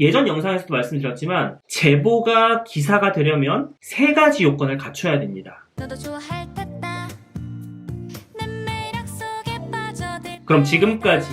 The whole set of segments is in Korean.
예전 영상에서도 말씀드렸지만 제보가 기사가 되려면 3가지 요건을 갖춰야 됩니다. 그럼 지금까지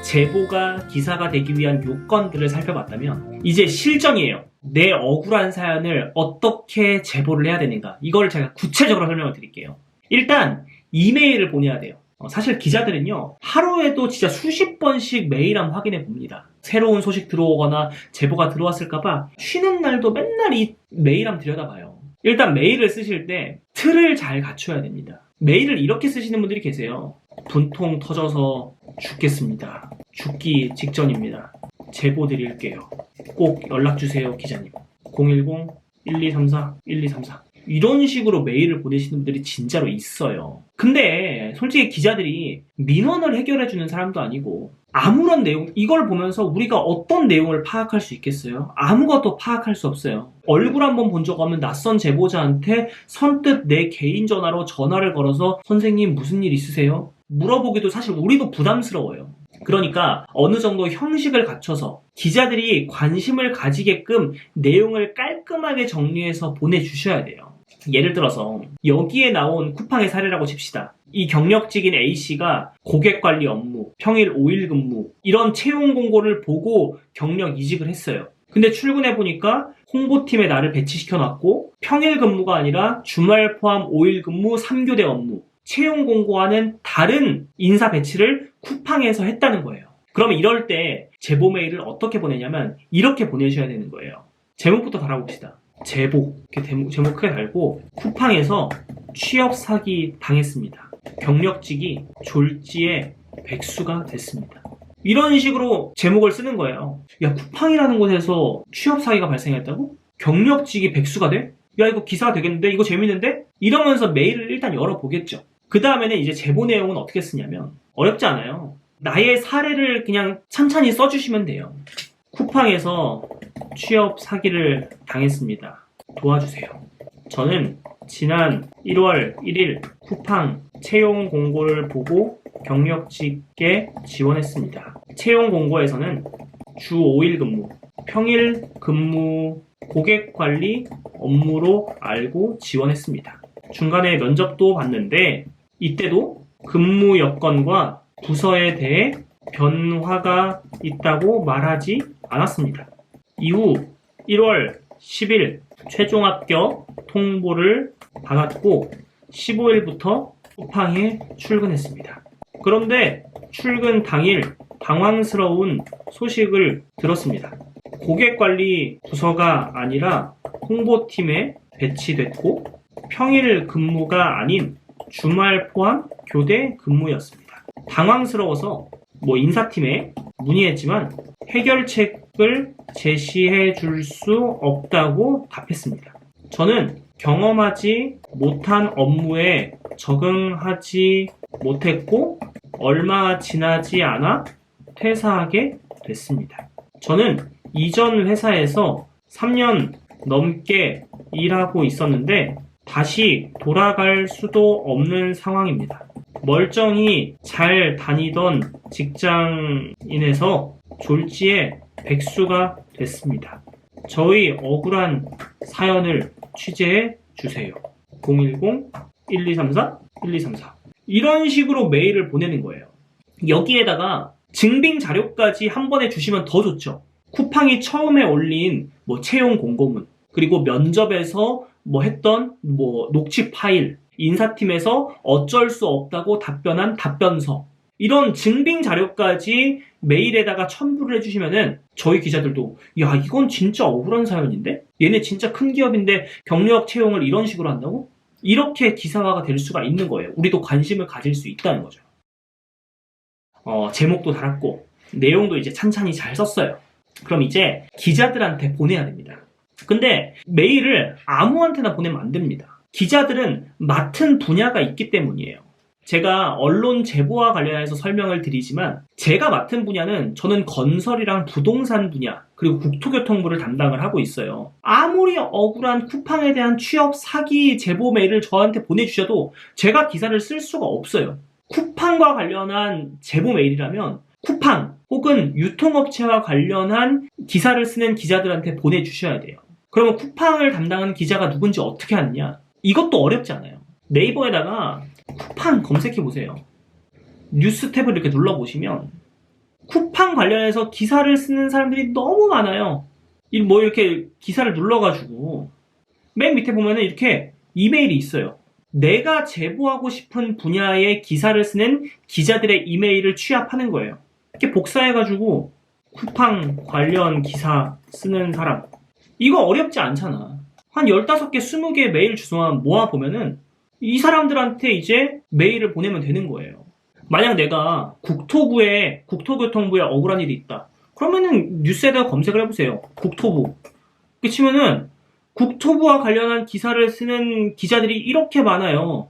제보가 기사가 되기 위한 요건들을 살펴봤다면 이제 실전이에요. 내 억울한 사연을 어떻게 제보를 해야 되는가, 이걸 제가 구체적으로 설명을 드릴게요. 일단 이메일을 보내야 돼요. 사실 기자들은요, 하루에도 진짜 수십 번씩 메일함 확인해 봅니다. 새로운 소식 들어오거나 제보가 들어왔을까봐 쉬는 날도 맨날 이 메일함 들여다봐요. 일단 메일을 쓰실 때 틀을 잘 갖춰야 됩니다. 메일을 이렇게 쓰시는 분들이 계세요. 분통 터져서 죽겠습니다. 죽기 직전입니다. 제보 드릴게요. 꼭 연락주세요, 기자님. 010-1234-1234. 이런 식으로 메일을 보내시는 분들이 진짜로 있어요. 근데 솔직히 기자들이 민원을 해결해주는 사람도 아니고 아무런 내용, 이걸 보면서 우리가 어떤 내용을 파악할 수 있겠어요? 아무것도 파악할 수 없어요. 얼굴 한번 본 적 없는 낯선 제보자한테 선뜻 내 개인 전화로 전화를 걸어서 선생님 무슨 일 있으세요? 물어보기도 사실 우리도 부담스러워요. 그러니까 어느 정도 형식을 갖춰서 기자들이 관심을 가지게끔 내용을 깔끔하게 정리해서 보내주셔야 돼요. 예를 들어서 여기에 나온 쿠팡의 사례라고 칩시다. 이 경력직인 A씨가 고객관리 업무, 평일 5일 근무 이런 채용 공고를 보고 경력 이직을 했어요. 근데 출근해보니까 홍보팀에 나를 배치시켜놨고 평일 근무가 아니라 주말 포함 5일 근무 3교대 업무, 채용 공고와는 다른 인사 배치를 쿠팡에서 했다는 거예요. 그러면 이럴 때 제보 메일을 어떻게 보내냐면 이렇게 보내셔야 되는 거예요. 제목부터 달아봅시다. 제보, 이렇게 제목 크게 달고 쿠팡에서 취업 사기 당했습니다. 경력직이 졸지에 백수가 됐습니다. 이런 식으로 제목을 쓰는 거예요. 야, 쿠팡이라는 곳에서 취업 사기가 발생했다고? 경력직이 백수가 돼? 야, 이거 기사가 되겠는데? 이거 재밌는데? 이러면서 메일을 일단 열어보겠죠. 그 다음에는 이제 제보 내용은 어떻게 쓰냐면 어렵지 않아요. 나의 사례를 그냥 찬찬히 써주시면 돼요. 쿠팡에서 취업 사기를 당했습니다. 도와주세요. 저는 지난 1월 1일 쿠팡 채용 공고를 보고 경력직에 지원했습니다. 채용 공고에서는 주 5일 근무, 평일 근무, 고객 관리 업무로 알고 지원했습니다. 중간에 면접도 봤는데 이때도 근무 여건과 부서에 대해 변화가 있다고 말하지 않았습니다. 이후 1월 10일 최종 합격 통보를 받았고 15일부터 쿠팡에 출근했습니다. 그런데 출근 당일 당황스러운 소식을 들었습니다. 고객관리 부서가 아니라 홍보팀에 배치됐고 평일 근무가 아닌 주말 포함 교대 근무였습니다. 당황스러워서 인사팀에 문의했지만 해결책을 제시해 줄 수 없다고 답했습니다. 저는 경험하지 못한 업무에 적응하지 못했고 얼마 지나지 않아 퇴사하게 됐습니다. 저는 이전 회사에서 3년 넘게 일하고 있었는데 다시 돌아갈 수도 없는 상황입니다. 멀쩡히 잘 다니던 직장인에서 졸지에 백수가 됐습니다. 저희 억울한 사연을 취재해 주세요. 010-1234-1234. 이런 식으로 메일을 보내는 거예요. 여기에다가 증빙 자료까지 한 번에 주시면 더 좋죠. 쿠팡이 처음에 올린 채용 공고문, 그리고 면접에서 했던 녹취 파일, 인사팀에서 어쩔 수 없다고 답변한 답변서, 이런 증빙 자료까지 메일에다가 첨부를 해주시면은 저희 기자들도 야, 이건 진짜 억울한 사연인데? 얘네 진짜 큰 기업인데 경력 채용을 이런 식으로 한다고? 이렇게 기사화가 될 수가 있는 거예요. 우리도 관심을 가질 수 있다는 거죠. 제목도 달았고 내용도 이제 찬찬히 잘 썼어요. 그럼 이제 기자들한테 보내야 됩니다. 근데 메일을 아무한테나 보내면 안 됩니다. 기자들은 맡은 분야가 있기 때문이에요. 제가 언론 제보와 관련해서 설명을 드리지만 제가 맡은 분야는 저는 건설이랑 부동산 분야 그리고 국토교통부를 담당을 하고 있어요. 아무리 억울한 쿠팡에 대한 취업 사기 제보 메일을 저한테 보내주셔도 제가 기사를 쓸 수가 없어요. 쿠팡과 관련한 제보 메일이라면 쿠팡 혹은 유통업체와 관련한 기사를 쓰는 기자들한테 보내주셔야 돼요. 그러면 쿠팡을 담당하는 기자가 누군지 어떻게 아느냐? 이것도 어렵지 않아요. 네이버에다가 쿠팡 검색해보세요. 뉴스 탭을 이렇게 눌러보시면 쿠팡 관련해서 기사를 쓰는 사람들이 너무 많아요. 뭐 이렇게 기사를 눌러가지고 맨 밑에 보면은 이렇게 이메일이 있어요. 내가 제보하고 싶은 분야의 기사를 쓰는 기자들의 이메일을 취합하는 거예요. 이렇게 복사해가지고 쿠팡 관련 기사 쓰는 사람, 이거 어렵지 않잖아. 한 15개, 20개 메일 주소만 모아보면은 이 사람들한테 이제 메일을 보내면 되는 거예요. 만약 내가 국토교통부에 억울한 일이 있다. 그러면은 뉴스에다가 검색을 해보세요. 국토부. 이렇게 치면은 국토부와 관련한 기사를 쓰는 기자들이 이렇게 많아요.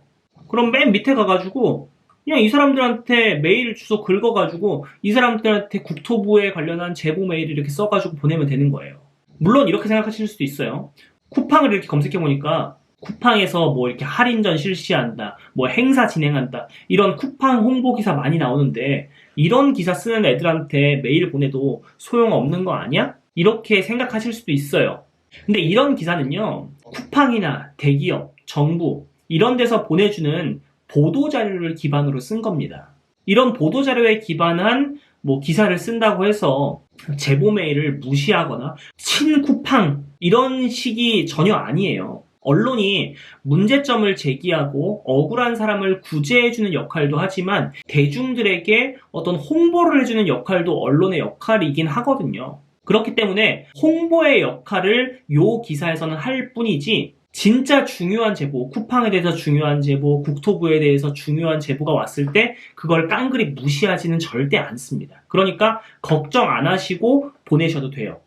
그럼 맨 밑에 가가지고 그냥 이 사람들한테 메일 주소 긁어가지고 이 사람들한테 국토부에 관련한 제보 메일을 이렇게 써가지고 보내면 되는 거예요. 물론 이렇게 생각하실 수도 있어요. 쿠팡을 이렇게 검색해보니까 쿠팡에서 뭐 이렇게 할인전 실시한다, 뭐 행사 진행한다, 이런 쿠팡 홍보 기사 많이 나오는데 이런 기사 쓰는 애들한테 메일 보내도 소용없는 거 아니야? 이렇게 생각하실 수도 있어요. 근데 이런 기사는요, 쿠팡이나 대기업, 정부 이런 데서 보내주는 보도자료를 기반으로 쓴 겁니다. 이런 보도자료에 기반한 뭐 기사를 쓴다고 해서 제보 메일을 무시하거나 친쿠팡 이런 식이 전혀 아니에요. 언론이 문제점을 제기하고 억울한 사람을 구제해주는 역할도 하지만 대중들에게 어떤 홍보를 해주는 역할도 언론의 역할이긴 하거든요. 그렇기 때문에 홍보의 역할을 요 기사에서는 할 뿐이지 진짜 중요한 제보, 쿠팡에 대해서 중요한 제보, 국토부에 대해서 중요한 제보가 왔을 때 그걸 깡그리 무시하지는 절대 않습니다. 그러니까 걱정 안 하시고 보내셔도 돼요.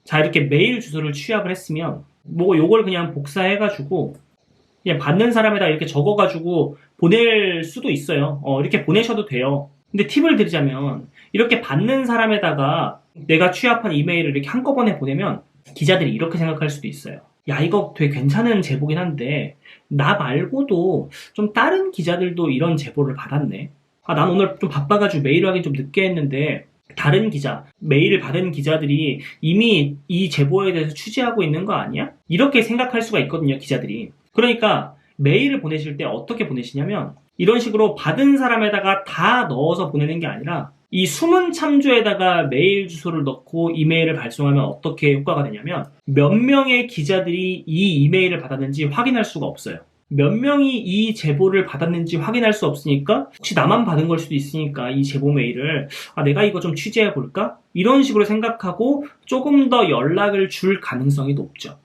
자, 이렇게 메일 주소를 취합을 했으면 뭐 요걸 그냥 복사해가지고 그냥 받는 사람에다 이렇게 적어가지고 보낼 수도 있어요. 이렇게 보내셔도 돼요. 근데 팁을 드리자면 이렇게 받는 사람에다가 내가 취합한 이메일을 이렇게 한꺼번에 보내면 기자들이 이렇게 생각할 수도 있어요. 야, 이거 되게 괜찮은 제보긴 한데 나 말고도 좀 다른 기자들도 이런 제보를 받았네. 난 오늘 좀 바빠가지고 메일을 하긴 좀 늦게 했는데 다른 기자, 메일을 받은 기자들이 이미 이 제보에 대해서 취재하고 있는 거 아니야? 이렇게 생각할 수가 있거든요, 기자들이. 그러니까 메일을 보내실 때 어떻게 보내시냐면 이런 식으로 받은 사람에다가 다 넣어서 보내는 게 아니라 이 숨은 참조에다가 메일 주소를 넣고 이메일을 발송하면 어떻게 효과가 되냐면 몇 명의 기자들이 이 이메일을 받았는지 확인할 수가 없어요. 몇 명이 이 제보를 받았는지 확인할 수 없으니까 혹시 나만 받은 걸 수도 있으니까 이 제보 메일을 내가 이거 좀 취재해 볼까? 이런 식으로 생각하고 조금 더 연락을 줄 가능성이 높죠.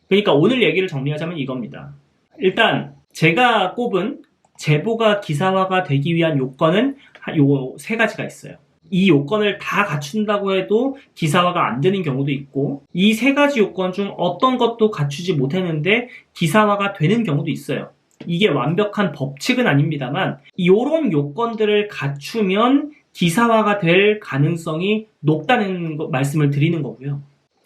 그러니까 오늘 얘기를 정리하자면 이겁니다. 일단 제가 꼽은 제보가 기사화가 되기 위한 요건은 요 3가지가 있어요. 이 요건을 다 갖춘다고 해도 기사화가 안 되는 경우도 있고 이 3가지 요건 중 어떤 것도 갖추지 못했는데 기사화가 되는 경우도 있어요. 이게 완벽한 법칙은 아닙니다만 이런 요건들을 갖추면 기사화가 될 가능성이 높다는 말씀을 드리는 거고요.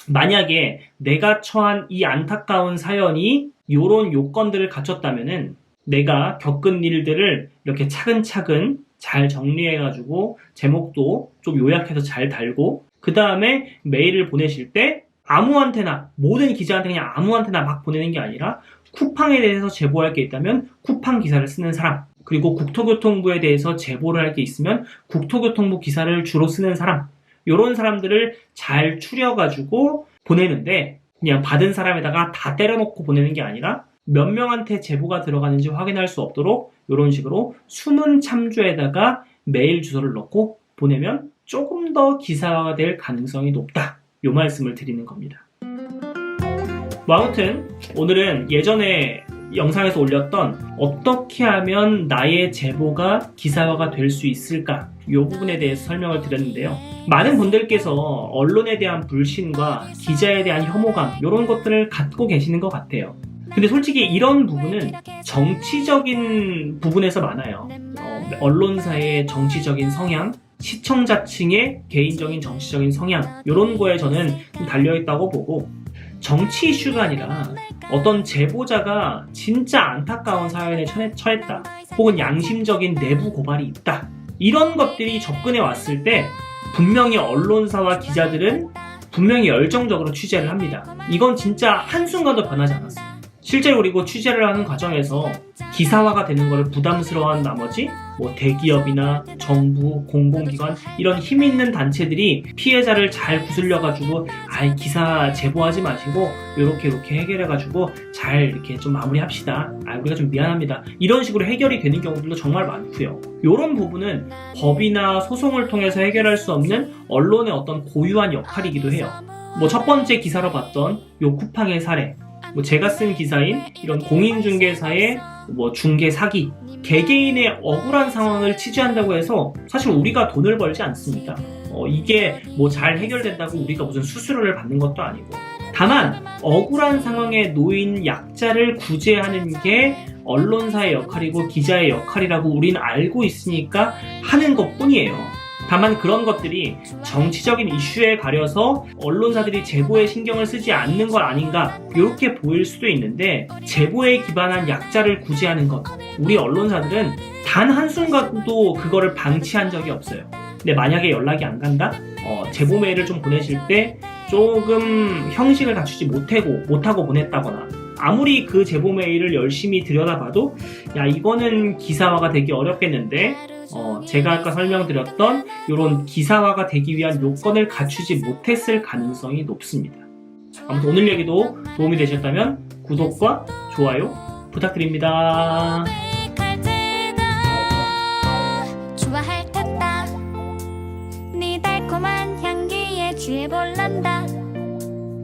만약에 내가 처한 이 안타까운 사연이 이런 요건들을 갖췄다면은 내가 겪은 일들을 이렇게 차근차근 잘 정리해가지고 제목도 좀 요약해서 잘 달고 그 다음에 메일을 보내실 때 아무한테나 모든 기자한테 그냥 아무한테나 막 보내는 게 아니라 쿠팡에 대해서 제보할 게 있다면 쿠팡 기사를 쓰는 사람 그리고 국토교통부에 대해서 제보를 할 게 있으면 국토교통부 기사를 주로 쓰는 사람 이런 사람들을 잘 추려가지고 보내는데 그냥 받은 사람에다가 다 때려놓고 보내는 게 아니라 몇 명한테 제보가 들어가는지 확인할 수 없도록 이런 식으로 숨은 참조에다가 메일 주소를 넣고 보내면 조금 더 기사화가 될 가능성이 높다. 이 말씀을 드리는 겁니다. 뭐 아무튼 오늘은 예전에 영상에서 올렸던 어떻게 하면 나의 제보가 기사화가 될 수 있을까 이 부분에 대해서 설명을 드렸는데요. 많은 분들께서 언론에 대한 불신과 기자에 대한 혐오감 이런 것들을 갖고 계시는 것 같아요. 근데 솔직히 이런 부분은 정치적인 부분에서 많아요. 언론사의 정치적인 성향, 시청자층의 개인적인 정치적인 성향 이런 거에 저는 좀 달려있다고 보고 정치 이슈가 아니라 어떤 제보자가 진짜 안타까운 사연에 처했다 혹은 양심적인 내부 고발이 있다 이런 것들이 접근해 왔을 때 분명히 언론사와 기자들은 분명히 열정적으로 취재를 합니다. 이건 진짜 한순간도 변하지 않았어요. 실제로 그리고 취재를 하는 과정에서 기사화가 되는 것을 부담스러워한 나머지 대기업이나 정부, 공공기관 이런 힘 있는 단체들이 피해자를 잘 구슬려가지고 기사 제보하지 마시고 이렇게 해결해가지고 잘 이렇게 좀 마무리합시다. 우리가 좀 미안합니다. 이런 식으로 해결이 되는 경우들도 정말 많고요. 이런 부분은 법이나 소송을 통해서 해결할 수 없는 언론의 어떤 고유한 역할이기도 해요. 첫 번째 기사로 봤던 요 쿠팡의 사례, 제가 쓴 기사인 이런 공인중개사의 중개 사기, 개개인의 억울한 상황을 취재한다고 해서 사실 우리가 돈을 벌지 않습니다. 이게 잘 해결된다고 우리가 무슨 수수료를 받는 것도 아니고, 다만 억울한 상황에 놓인 약자를 구제하는 게 언론사의 역할이고 기자의 역할이라고 우린 알고 있으니까 하는 것뿐이에요. 다만 그런 것들이 정치적인 이슈에 가려서 언론사들이 제보에 신경을 쓰지 않는 것 아닌가 이렇게 보일 수도 있는데, 제보에 기반한 약자를 구제하는 것, 우리 언론사들은 단 한순간도 그거를 방치한 적이 없어요. 근데 만약에 연락이 안 간다? 제보 메일을 좀 보내실 때 조금 형식을 갖추지 못하고 보냈다거나, 아무리 그 제보 메일을 열심히 들여다봐도 이거는 기사화가 되기 어렵겠는데 제가 아까 설명드렸던 이런 기사화가 되기 위한 요건을 갖추지 못했을 가능성이 높습니다. 아무튼 오늘 얘기도 도움이 되셨다면 구독과 좋아요 부탁드립니다. 좋아할 텐다. 네 달콤한 향기에 취해볼란다.